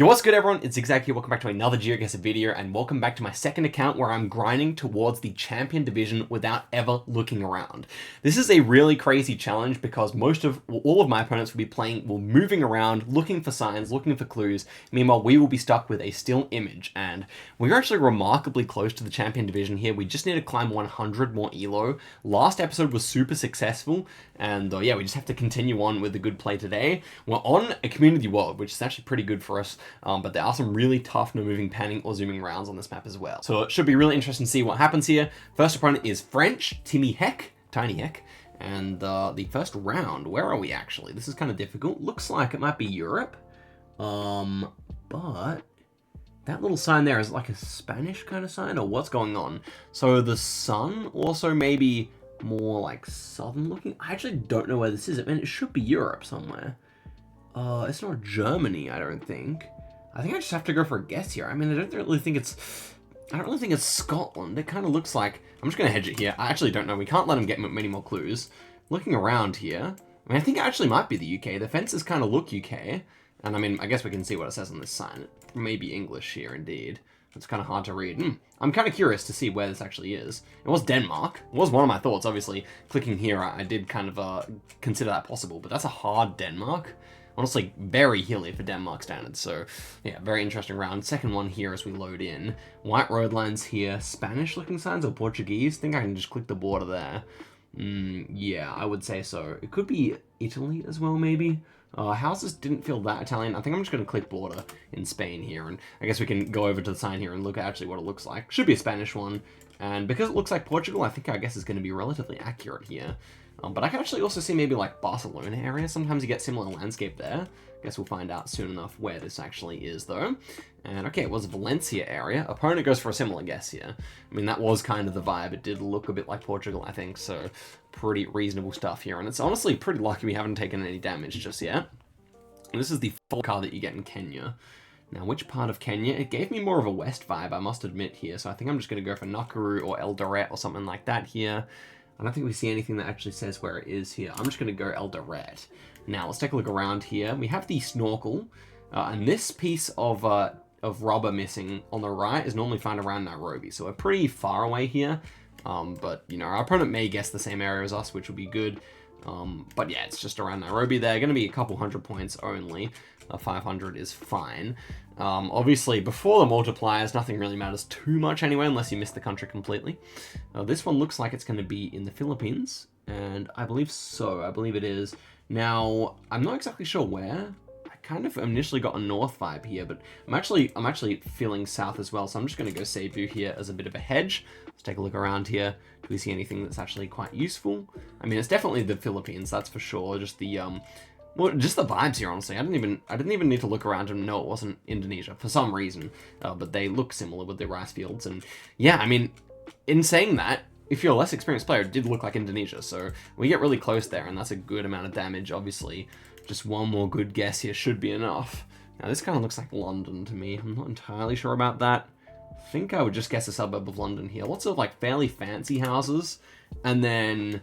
Yo, what's good everyone? It's Zigzag here, welcome back to another Geoguessr video, and welcome back to my second account where I'm grinding towards the champion division without ever looking around. This is a really crazy challenge because all of my opponents will be moving around, looking for signs, looking for clues. Meanwhile, we will be stuck with a still image, and we're actually remarkably close to the champion division here. We just need to climb 100 more elo. Last episode was super successful, and yeah, we just have to continue on with the good play today. We're on a community world, which is actually pretty good for us. But there are some really tough no moving, panning, or zooming rounds on this map as well. So it should be really interesting to see what happens here. First opponent is French, Timmy Heck, Tiny Heck. And the first round, where are we actually? This is kind of difficult. Looks like it might be Europe. But that little sign there is like a Spanish kind of sign, or what's going on? So the sun also maybe more like southern looking. I actually don't know where this is. I mean, it should be Europe somewhere. It's not Germany, I don't think. I think I just have to go for a guess here. I mean, I don't really think it's Scotland. It kind of looks like... I'm just going to hedge it here. I actually don't know. We can't let him get many more clues. Looking around here... I mean, I think it actually might be the UK. The fences kind of look UK. And I mean, I guess we can see what it says on this sign. It may be English here, indeed. It's kind of hard to read. I'm kind of curious to see where this actually is. It was Denmark. It was one of my thoughts, obviously. Clicking here, I did kind of consider that possible. But that's a hard Denmark. Honestly, very hilly for Denmark standards, so yeah, very interesting round. Second one here as we load in. White road lines here, Spanish looking signs or Portuguese? I think I can just click the border there. Yeah, I would say so. It could be Italy as well, maybe. Houses didn't feel that Italian. I think I'm just going to click border in Spain here, and I guess we can go over to the sign here and look at actually what it looks like. Should be a Spanish one, and because it looks like Portugal, I guess it's going to be relatively accurate here. But I can actually also see maybe like Barcelona area. Sometimes you get similar landscape there. Guess we'll find out soon enough where this actually is though. And okay, it was Valencia area. Opponent goes for a similar guess here. I mean, that was kind of the vibe. It did look a bit like Portugal, I think. So pretty reasonable stuff here. And it's honestly pretty lucky we haven't taken any damage just yet. And this is the full card that you get in Kenya. Now, which part of Kenya? It gave me more of a west vibe, I must admit here. So I think I'm just going to go for Nakuru or Eldoret or something like that here. I don't think we see anything that actually says where it is here. I'm just going to go Eldoret. Now, let's take a look around here. We have the snorkel, and this piece of rubber missing on the right is normally found around Nairobi, so we're pretty far away here. But, you know, our opponent may guess the same area as us, which will be good. But yeah, it's just around Nairobi. They're going to be a couple hundred points only. 500 is fine. Obviously, before the multipliers, nothing really matters too much anyway, unless you miss the country completely. This one looks like it's going to be in the Philippines, and I believe so. I believe it is. Now, I'm not exactly sure where. I kind of initially got a north vibe here, but I'm actually feeling south as well, so I'm just going to go Cebu here as a bit of a hedge. Let's take a look around here. Do we see anything that's actually quite useful? I mean, it's definitely the Philippines, that's for sure. Just the well, just the vibes here, honestly. I didn't even need to look around and know it wasn't Indonesia for some reason. But they look similar with the rice fields, and yeah, I mean, in saying that, if you're a less experienced player, it did look like Indonesia. So we get really close there, and that's a good amount of damage. Obviously, just one more good guess here should be enough. Now this kind of looks like London to me. I'm not entirely sure about that. I think I would just guess a suburb of London here. Lots of like fairly fancy houses, and then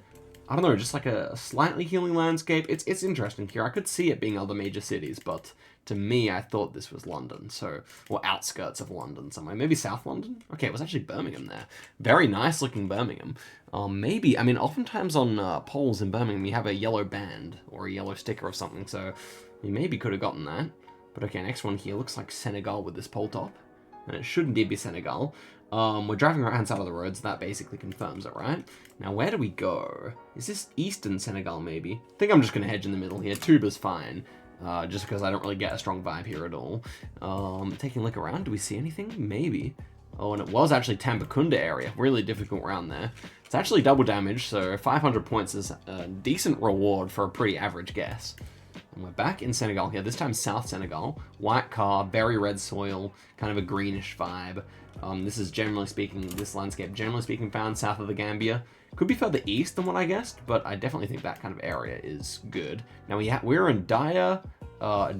I don't know, just like a slightly healing landscape. It's interesting here. I could see it being other major cities, but to me, I thought this was London, so, or outskirts of London somewhere. Maybe South London? Okay, it was actually Birmingham there. Very nice looking Birmingham. Maybe, I mean, oftentimes on polls in Birmingham, you have a yellow band or a yellow sticker or something, so you maybe could have gotten that. But okay, next one here looks like Senegal with this pole top, and it should indeed be Senegal. We're driving right-hand side of the road, so that basically confirms it, right? Now, where do we go? Is this eastern Senegal, maybe? I think I'm just going to hedge in the middle here. Tuba's fine, just because I don't really get a strong vibe here at all. Taking a look around, do we see anything? Maybe. Oh, and it was actually Tambacounda area. Really difficult round there. It's actually double damage, so 500 points is a decent reward for a pretty average guess. And we're back in Senegal here, this time South Senegal. White car, very red soil, kind of a greenish vibe. This is generally speaking, this landscape, generally speaking, found south of the Gambia. Could be further east than what I guessed, but I definitely think that kind of area is good. Now we're in Diabor. Oh,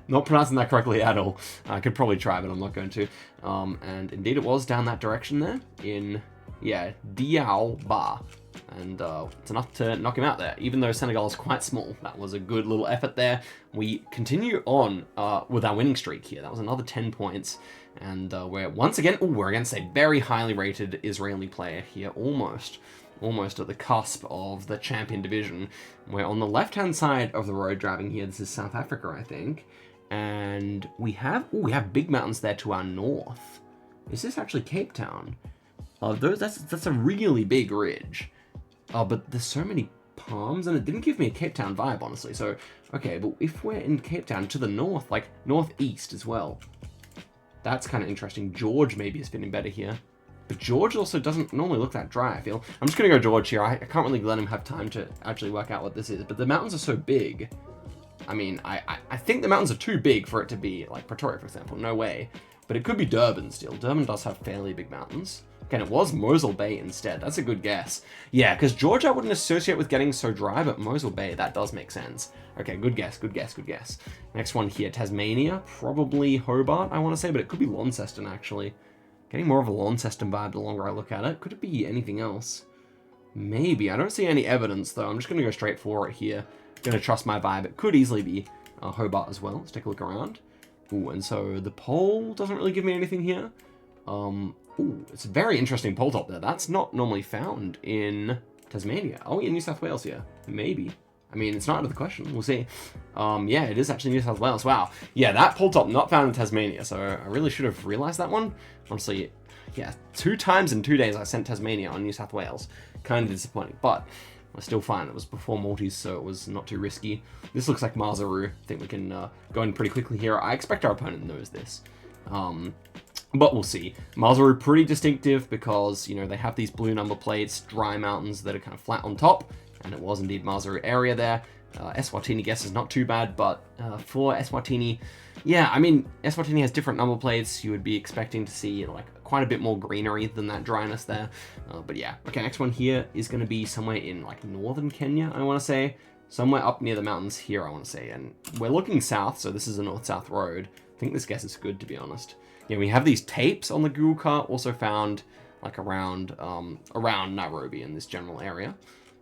not pronouncing that correctly at all. I could probably try, but I'm not going to. And indeed it was down that direction there in, yeah, Diaoba. And it's enough to knock him out there. Even though Senegal is quite small, that was a good little effort there. We continue on with our winning streak here. That was another 10 points. And we're once again, we're against a very highly rated Israeli player here, almost at the cusp of the champion division. We're on the left-hand side of the road driving here. This is South Africa, I think. And we have big mountains there to our north. Is this actually Cape Town? That's a really big ridge. But there's so many palms, and it didn't give me a Cape Town vibe, honestly. So, okay, but if we're in Cape Town to the north, like northeast as well, that's kind of interesting. George maybe is fitting better here. But George also doesn't normally look that dry, I feel. I'm just going to go George here. I can't really let him have time to actually work out what this is. But the mountains are so big. I mean, I think the mountains are too big for it to be, like, Pretoria, for example. No way. But it could be Durban still. Durban does have fairly big mountains. Again, it was Mosel Bay instead. That's a good guess. Yeah, because George I wouldn't associate with getting so dry, but Mosel Bay, that does make sense. Okay, good guess, good guess, good guess. Next one here, Tasmania. Probably Hobart, I want to say, but it could be Launceston, actually. Getting more of a Launceston vibe the longer I look at it. Could it be anything else? Maybe. I don't see any evidence, though. I'm just going to go straight for it here. Going to trust my vibe. It could easily be Hobart as well. Let's take a look around. Ooh, and so the pole doesn't really give me anything here. Ooh, it's a very interesting pole top there. That's not normally found in Tasmania. Oh, yeah, New South Wales here. Maybe. I mean, it's not out of the question. We'll see. Yeah, it is actually New South Wales. Wow. Yeah, that pole top not found in Tasmania, so I really should have realized that one. Honestly, yeah, 2 times in 2 days I sent Tasmania on New South Wales. Kind of disappointing, but we're still fine. It was before Maltese, so it was not too risky. This looks like Mazaru. I think we can go in pretty quickly here. I expect our opponent knows this. But we'll see. Mazaru pretty distinctive because, you know, they have these blue number plates, dry mountains that are kind of flat on top, and it was indeed Mazaru area there. Eswatini guess is not too bad, but for Eswatini, yeah, I mean, Eswatini has different number plates. You would be expecting to see, like, quite a bit more greenery than that dryness there. But yeah, okay, next one here is going to be somewhere in, like, northern Kenya, I want to say. Somewhere up near the mountains here, I want to say. And we're looking south, so this is a north-south road. I think this guess is good, to be honest. Yeah, we have these tapes on the Google cart, also found, like, around Nairobi in this general area.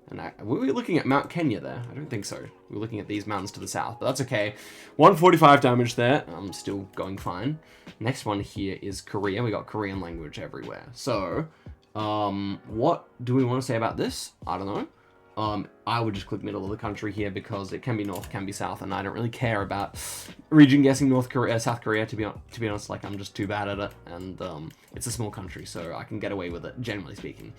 And were we looking at Mount Kenya there? I don't think so. We were looking at these mountains to the south, but that's okay. 145 damage there. Still going fine. Next one here is Korea. We got Korean language everywhere. So, what do we want to say about this? I don't know. I would just click middle of the country here because it can be north, can be south, and I don't really care about region guessing South Korea, to be honest. Like, I'm just too bad at it, and it's a small country, so I can get away with it, generally speaking.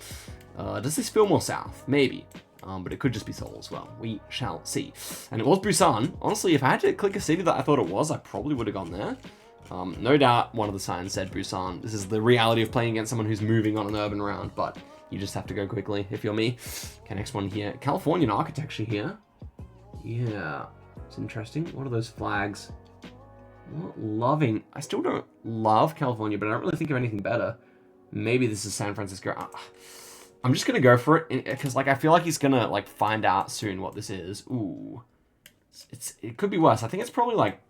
Does this feel more south? Maybe. But it could just be Seoul as well. We shall see. And it was Busan. Honestly, if I had to click a city that I thought it was, I probably would have gone there. No doubt one of the signs said Busan. This is the reality of playing against someone who's moving on an urban round, but you just have to go quickly if you're me. Okay, next one here. Californian architecture here. Yeah, it's interesting. What are those flags? Not loving. I still don't love California, but I don't really think of anything better. Maybe this is San Francisco. I'm just gonna go for it because, like, I feel like he's gonna, like, find out soon what this is. Ooh, it could be worse. I think it's probably, like,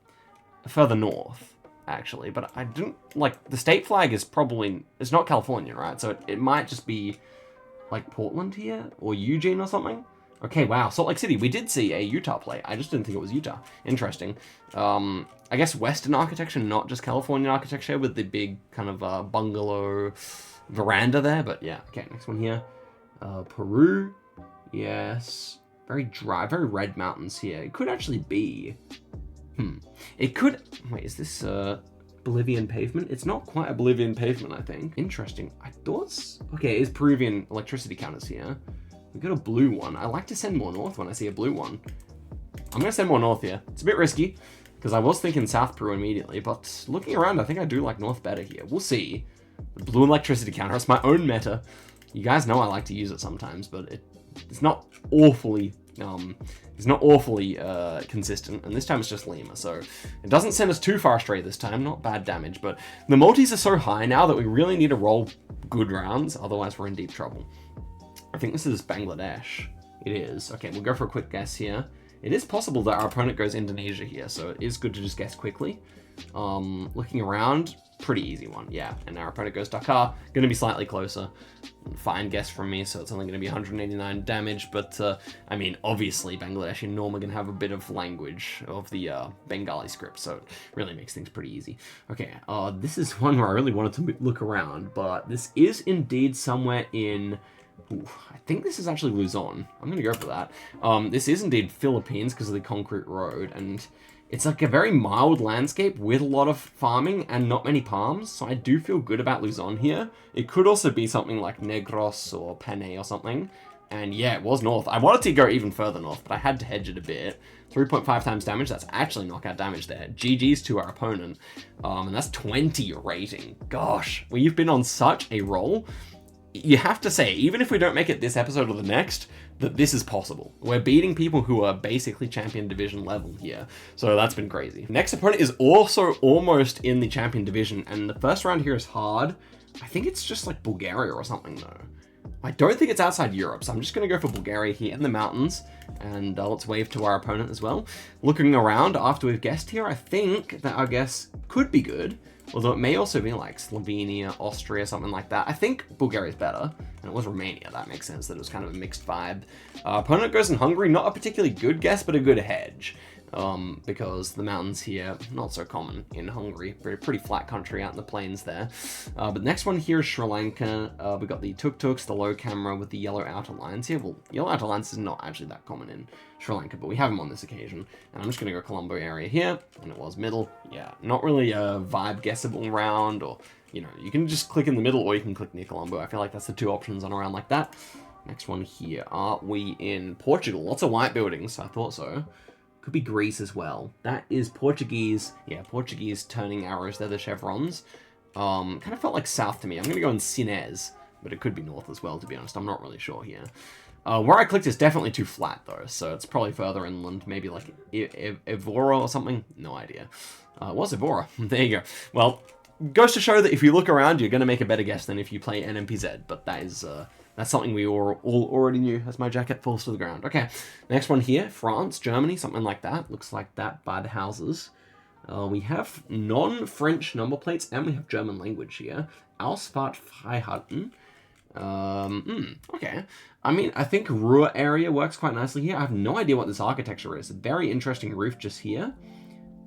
further north, actually. But I didn't, like, the state flag is probably, it's not California, right? So it might just be, like, Portland here or Eugene or something. Okay, wow, Salt Lake City. We did see a Utah play. I just didn't think it was Utah. Interesting. I guess Western architecture, not just Californian architecture with the big kind of bungalow veranda there. But yeah, okay, next one here. Peru. Yes. Very dry, very red mountains here. It could actually be... It could... Wait, is this Bolivian pavement? It's not quite a Bolivian pavement, I think. Interesting. I thought... Okay, it is Peruvian electricity counters here. We got a blue one. I like to send more north when I see a blue one. I'm going to send more north here. It's a bit risky, because I was thinking South Peru immediately, but looking around, I think I do like north better here. We'll see. The blue electricity counter, it's my own meta. You guys know I like to use it sometimes, but it's not awfully... consistent, and this time it's just Lima, so it doesn't send us too far astray this time. Not bad damage, but the multis are so high now that we really need to roll good rounds, otherwise we're in deep trouble. I think this is Bangladesh. It is. Okay, we'll go for a quick guess here. It is possible that our opponent goes Indonesia here, so it is good to just guess quickly. Looking around, Pretty easy one, yeah. And our opponent goes Dakar, gonna be slightly closer. Fine guess from me, so it's only gonna be 189 damage, but I mean, obviously Bangladeshi and Norm are gonna have a bit of language of the Bengali script, so it really makes things pretty easy. Okay, this is one where I really wanted to look around, but this is indeed somewhere in... Ooh, I think this is actually Luzon. I'm gonna go for that. This is indeed Philippines because of the concrete road, and it's like a very mild landscape with a lot of farming and not many palms, so I do feel good about Luzon here. It could also be something like Negros or Panay or something. And yeah, it was north. I wanted to go even further north, but I had to hedge it a bit. 3.5 times damage, that's actually knockout damage there. GG's to our opponent. And that's 20 rating. Gosh, we've been on such a roll. You have to say, even if we don't make it this episode or the next, that this is possible. We're beating people who are basically champion division level here. So that's been crazy. Next opponent is also almost in the champion division, and the first round here is hard. I think it's just like Bulgaria or something though. I don't think it's outside Europe, so I'm just going to go for Bulgaria here in the mountains, and let's wave to our opponent as well. Looking around after we've guessed here, I think that our guess could be good. Although it may also be like Slovenia, Austria, something like that. I think Bulgaria's better. And it was Romania, that makes sense, that it was kind of a mixed vibe. Opponent goes in Hungary, not a particularly good guess, but a good hedge. Because the mountains here, not so common in Hungary. Pretty flat country out in the plains there. But next one here is Sri Lanka. We got the tuk-tuks, the low camera with the yellow outer lines here. Well, yellow outer lines is not actually that common in Sri Lanka, but we have them on this occasion. And I'm just going to go Colombo area here, and it was middle. Yeah, not really a vibe guessable round, or, you know, you can just click in the middle, or you can click near Colombo. I feel like that's the two options on a round like that. Next one here, are we in Portugal? Lots of white buildings, I thought so. Could be Greece as well. That is Portuguese. Yeah, Portuguese turning arrows. They're the chevrons. Kind of felt like south to me. I'm going to go in Sines, but it could be north as well, to be honest. I'm not really sure here. Where I clicked is definitely too flat, though, so it's probably further inland. Maybe like Evora or something? No idea. It was Evora. There you go. Well, goes to show that if you look around, you're going to make a better guess than if you play NMPZ, but that is... That's something we all already knew as my jacket falls to the ground. Okay, next one here, France, Germany, something like that. Looks like that by the houses. We have non-French number plates, and we have German language here. Ausfahrt Freiheiten. Okay. I mean, I think Ruhr area works quite nicely here. I have no idea what this architecture is. Very interesting roof just here.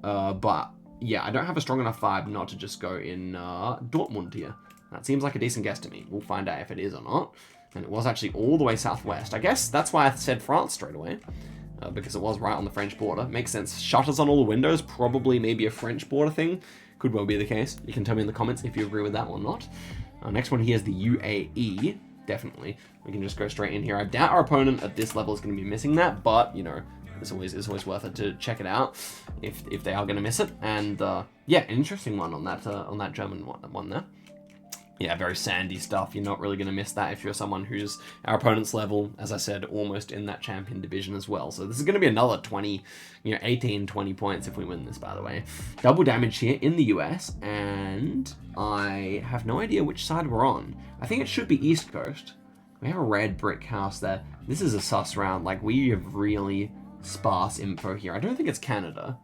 But, yeah, I don't have a strong enough vibe not to just go in Dortmund here. That seems like a decent guess to me. We'll find out if it is or not. And it was actually all the way southwest. I guess that's why I said France straight away. Because it was right on the French border. Makes sense. Shutters on all the windows. Probably maybe a French border thing. Could well be the case. You can tell me in the comments if you agree with that or not. Next one here is the UAE. Definitely. We can just go straight in here. I doubt our opponent at this level is going to be missing that. But, you know, it's always worth it to check it out if they are going to miss it. And, yeah, an interesting one on that German one there. Yeah, very sandy stuff. You're not really going to miss that if you're someone who's our opponent's level, as I said, almost in that champion division as well. So this is going to be another 20, 18, 20 points if we win this, by the way. Double damage here in the US, and I have no idea which side we're on. I think it should be East Coast. We have a red brick house there. This is a sus round. Like, we have really sparse info here. I don't think it's Canada.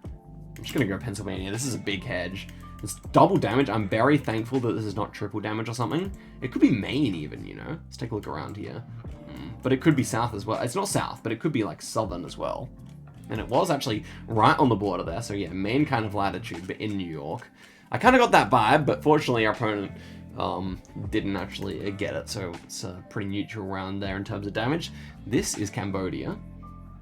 I'm just going to go Pennsylvania. This is a big hedge. It's double damage. I'm very thankful that this is not triple damage or something. It could be Maine even, Let's take a look around here. But it could be south as well. It's not south, but it could be like southern as well. And it was actually right on the border there. So yeah, Maine kind of latitude, but in New York. I kind of got that vibe, but fortunately our opponent didn't actually get it. So it's a pretty neutral round there in terms of damage. This is Cambodia.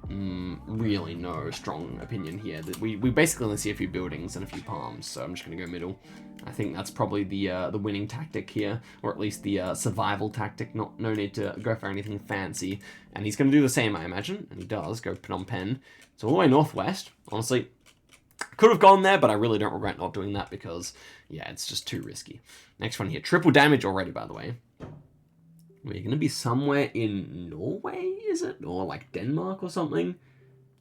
Really no strong opinion here. We basically only see a few buildings and a few palms, so I'm just going to go middle. I think that's probably the winning tactic here, or at least the survival tactic. No need to go for anything fancy. And he's going to do the same, I imagine, and he does go Phnom Penh. It's all the way northwest. Honestly, could have gone there, but I really don't regret not doing that because, yeah, it's just too risky. Next one here, triple damage already, by the way. We're going to be somewhere in Norway, is it? Or like Denmark or something?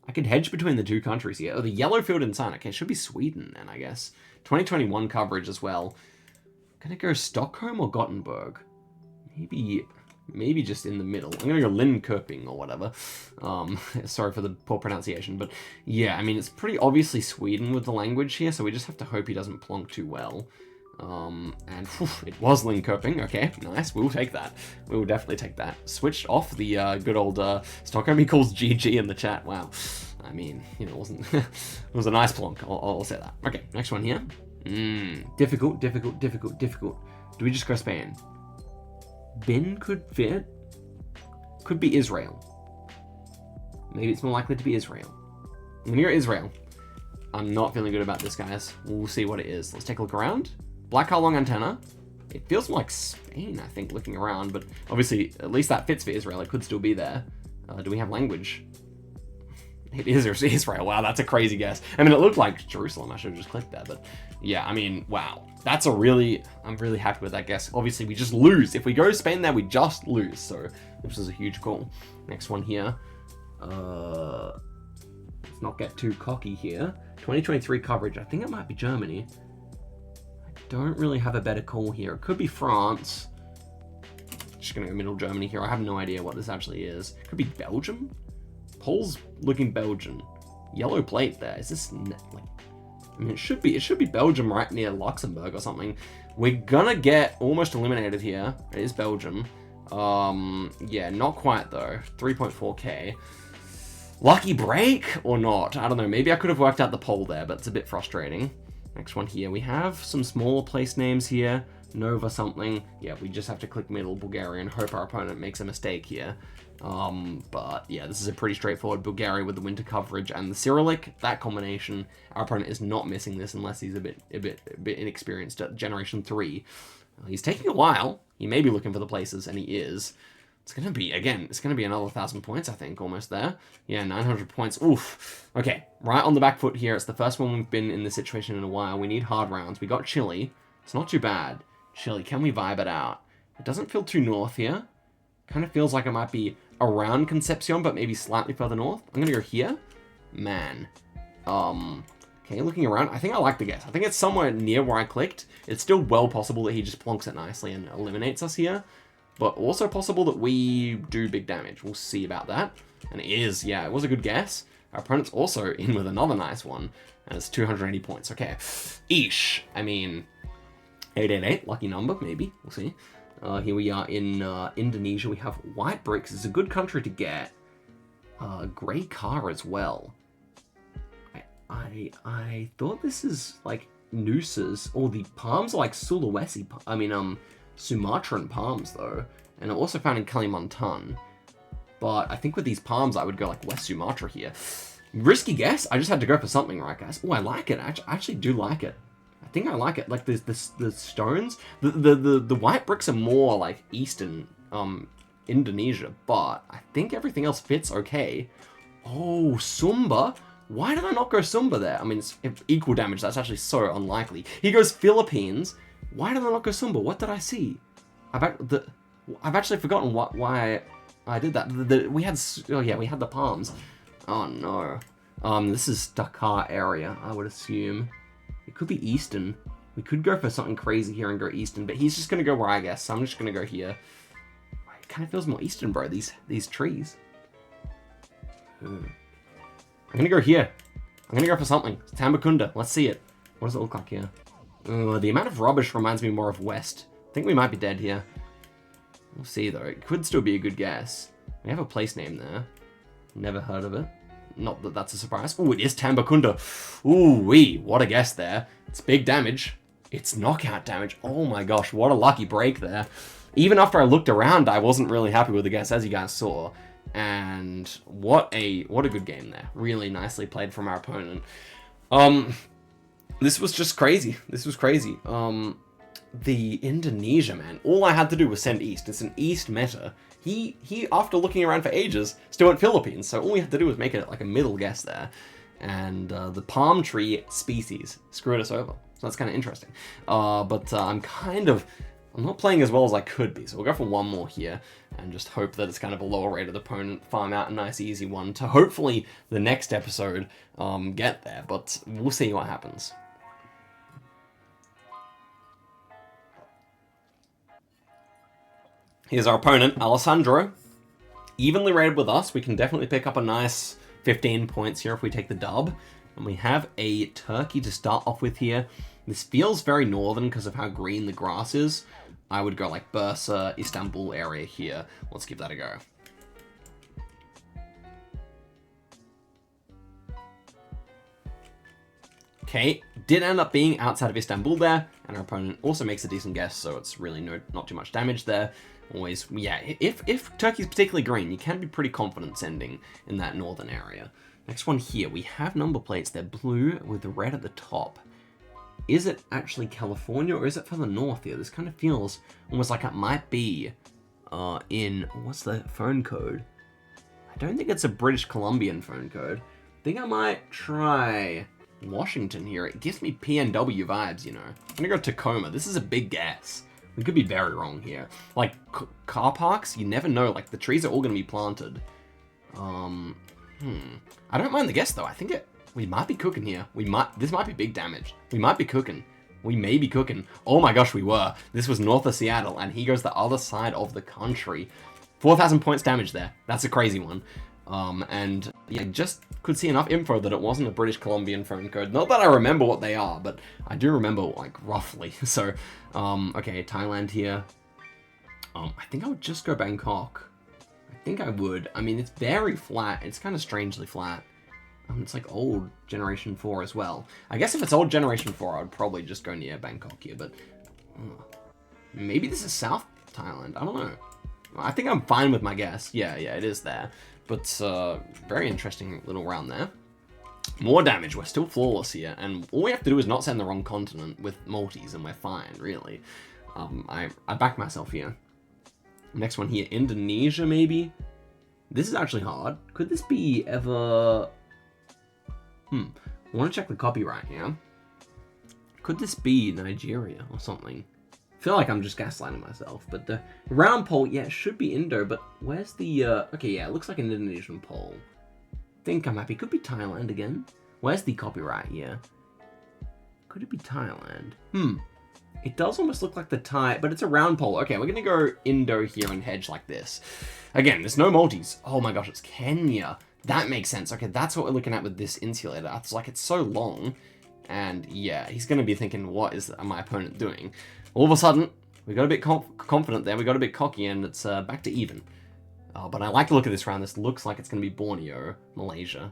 I could hedge between the two countries here. Oh, the yellow field in sign. Okay, it should be Sweden then, I guess. 2021 coverage as well. Gonna go Stockholm or Gothenburg? Maybe just in the middle. I'm gonna go Linköping or whatever. Sorry for the poor pronunciation, but yeah, I mean, it's pretty obviously Sweden with the language here, so we just have to hope he doesn't plonk too well. And whew, it was Linköping. Okay, nice. We'll take that. We will definitely take that. Switched off the good old Stockholm. He calls GG in the chat. Wow. I mean, you know, it wasn't. It was a nice plonk. I'll say that. Okay, next one here. Difficult. Do we just go Spain? Bin could fit. Could be Israel. Maybe it's more likely to be Israel. I'm gonna go Israel. I'm not feeling good about this, guys. We'll see what it is. Let's take a look around. Black car long antenna. It feels more like Spain, I think, looking around, but obviously, at least that fits for Israel. It could still be there. Do we have language? It is Israel. Wow, that's a crazy guess. I mean, it looked like Jerusalem. I should have just clicked that, but yeah, I mean, wow. That's I'm really happy with that guess. Obviously, we just lose. If we go Spain there, we just lose. So, this is a huge call. Next one here. Let's not get too cocky here. 2023 coverage. I think it might be Germany. I don't really have a better call here. It could be France. Just gonna go middle Germany here. I have no idea what this actually is. Could be Belgium. Polls looking Belgian. Yellow plate there. Is this like? I mean, it should be Belgium right near Luxembourg or something. We're gonna get almost eliminated here. It is Belgium. Yeah, not quite though. 3.4k. Lucky break or not? I don't know. Maybe I could have worked out the poll there, but it's a bit frustrating. Next one here. We have some smaller place names here. Nova something. Yeah, we just have to click middle Bulgaria and hope our opponent makes a mistake here. But yeah, this is a pretty straightforward Bulgaria with the winter coverage and the Cyrillic. That combination, our opponent is not missing this unless he's a bit inexperienced at Generation 3. He's taking a while. He may be looking for the places, and he is. It's gonna be another 1,000 points, I think, almost there. Yeah, 900 points. Oof. Okay, right on the back foot here. It's the first one we've been in this situation in a while. We need hard rounds. We got Chile. It's not too bad. Chile, can we vibe it out? It doesn't feel too north here. Kind of feels like it might be around Concepcion, but maybe slightly further north. I'm gonna go here. Man. Okay, looking around, I think I like the guess. I think it's somewhere near where I clicked. It's still well possible that he just plonks it nicely and eliminates us here. But also possible that we do big damage. We'll see about that. And it is, yeah, it was a good guess. Our opponent's also in with another nice one. And it's 280 points. Okay. Eesh. I mean, 888, lucky number, maybe. We'll see. Here we are in Indonesia. We have white bricks. It's a good country to get. Grey car as well. I thought this is like nooses, or the palms are like Sulawesi. Sumatran palms though, and I also found in Kalimantan. But I think with these palms, I would go like West Sumatra here. Risky guess. I just had to go for something, right, guys? Oh, I like it. I actually do like it. I think I like it. Like the stones, the white bricks are more like Eastern Indonesia, but I think everything else fits okay. Oh, Sumba. Why did I not go Sumba there? I mean, it's equal damage. That's actually so unlikely. He goes Philippines. Why did I not go Sumba? What did I see? I've actually forgotten why I did that. We had the palms. Oh no. This is Dakar area, I would assume. It could be Eastern. We could go for something crazy here and go Eastern, but he's just gonna go where I guess. So I'm just gonna go here. It kind of feels more Eastern, bro. These trees. I'm gonna go here. I'm gonna go for something. It's Tambakunda. Let's see it. What does it look like here? The amount of rubbish reminds me more of West. I think we might be dead here. We'll see though. It could still be a good guess. We have a place name there. Never heard of it. Not that that's a surprise. Oh, it is Tambakunda. Ooh-wee. What a guess there. It's big damage. It's knockout damage. Oh my gosh. What a lucky break there. Even after I looked around, I wasn't really happy with the guess, as you guys saw. And what a good game there. Really nicely played from our opponent. This was just crazy. This was crazy. The Indonesia, man. All I had to do was send east. It's an east meta. He after looking around for ages, still went Philippines. So all we had to do was make it like a middle guess there. And the palm tree species screwed us over. So that's kind of interesting. But I'm not playing as well as I could be. So we'll go for one more here and just hope that it's kind of a lower rated opponent, farm out a nice easy one to hopefully the next episode get there. But we'll see what happens. Here's our opponent, Alessandro. Evenly rated with us. We can definitely pick up a nice 15 points here if we take the dub. And we have a Turkey to start off with here. This feels very northern because of how green the grass is. I would go like Bursa, Istanbul area here. Let's give that a go. Okay, did end up being outside of Istanbul there, and our opponent also makes a decent guess, so it's really not too much damage there. Always, yeah, if Turkey's particularly green, you can be pretty confident sending in that northern area. Next one here, we have number plates. They're blue with red at the top. Is it actually California, or is it further north here? This kind of feels almost like it might be in, what's the phone code? I don't think it's a British Columbian phone code. I think I might try Washington here. It gives me PNW vibes, you know. I'm gonna go Tacoma. This is a big guess. We could be very wrong here. Like, car parks, you never know. Like, the trees are all gonna be planted. I don't mind the guess, though. I think we might be cooking here. This might be big damage. We might be cooking. We may be cooking. Oh my gosh, we were. This was north of Seattle, and he goes the other side of the country. 4,000 points damage there. That's a crazy one. And yeah, just could see enough info that it wasn't a British Columbian phone code. Not that I remember what they are, but I do remember, like, roughly. So, okay, Thailand here. I think I would just go Bangkok. I think I would. I mean, it's very flat. It's kind of strangely flat. It's like old Generation 4 as well. I guess if it's old Generation 4, I would probably just go near Bangkok here, but maybe this is South Thailand. I don't know. I think I'm fine with my guess. Yeah, it is there. But very interesting little round there. More damage. We're still flawless here, and all we have to do is not send the wrong continent with multis, and we're fine, really. I back myself here. Next one here, Indonesia, maybe? This is actually hard. Could this be ever... I want to check the copyright here. Could this be Nigeria or something? I feel like I'm just gaslighting myself, but the round pole, yeah, it should be Indo, but where's the, okay, yeah, it looks like an Indonesian pole. Think I'm happy. Could be Thailand again. Where's the copyright here? Could it be Thailand? It does almost look like the Thai, but it's a round pole. Okay, we're gonna go Indo here and hedge like this. Again, there's no multis. Oh my gosh, it's Kenya. That makes sense. Okay, that's what we're looking at with this insulator. It's like, it's so long. And yeah, he's going to be thinking, what is my opponent doing? All of a sudden, we got a bit confident there. We got a bit cocky, and it's back to even. But I like the look of this round. This looks like it's going to be Borneo, Malaysia.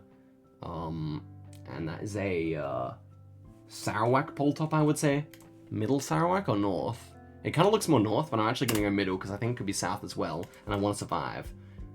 And that is a Sarawak pole top, I would say. Middle Sarawak or north? It kind of looks more north, but I'm actually going to go middle because I think it could be south as well, and I want to survive.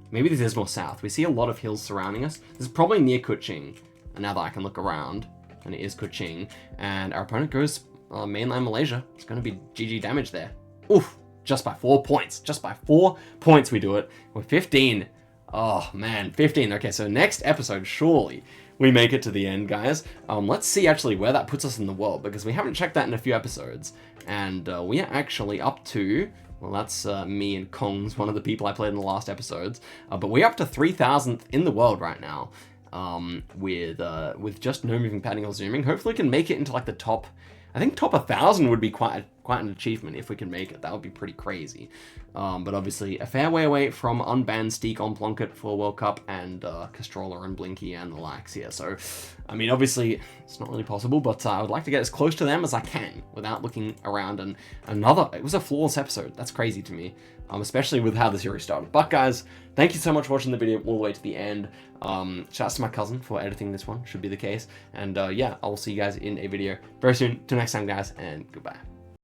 Maybe this is more south. We see a lot of hills surrounding us. This is probably near Kuching. And now that I can look around, and it is Kuching. And our opponent goes mainland Malaysia. It's going to be GG damage there. Oof, just by 4 points. Just by 4 points we do it. We're 15. Oh, man, 15. Okay, so next episode, surely we make it to the end, guys. Let's see actually where that puts us in the world, because we haven't checked that in a few episodes. And we are actually up to... Well, that's me and Kongs, one of the people I played in the last episodes. But we're up to 3,000th in the world right now, with just no moving, padding, or zooming. Hopefully we can make it into like the top... I think top 1,000 would be quite an achievement if we can make it. That would be pretty crazy. But obviously, a fair way away from unbanned Steak on Plunkett for World Cup and Castrola and Blinky and the likes here. So, I mean, obviously, it's not really possible, but I would like to get as close to them as I can without looking around. And it was a flawless episode. That's crazy to me, especially with how the series started. But guys, thank you so much for watching the video all the way to the end. Shouts to my cousin for editing this one, should be the case. And yeah, I'll see you guys in a video very soon. Till next time, guys, and goodbye.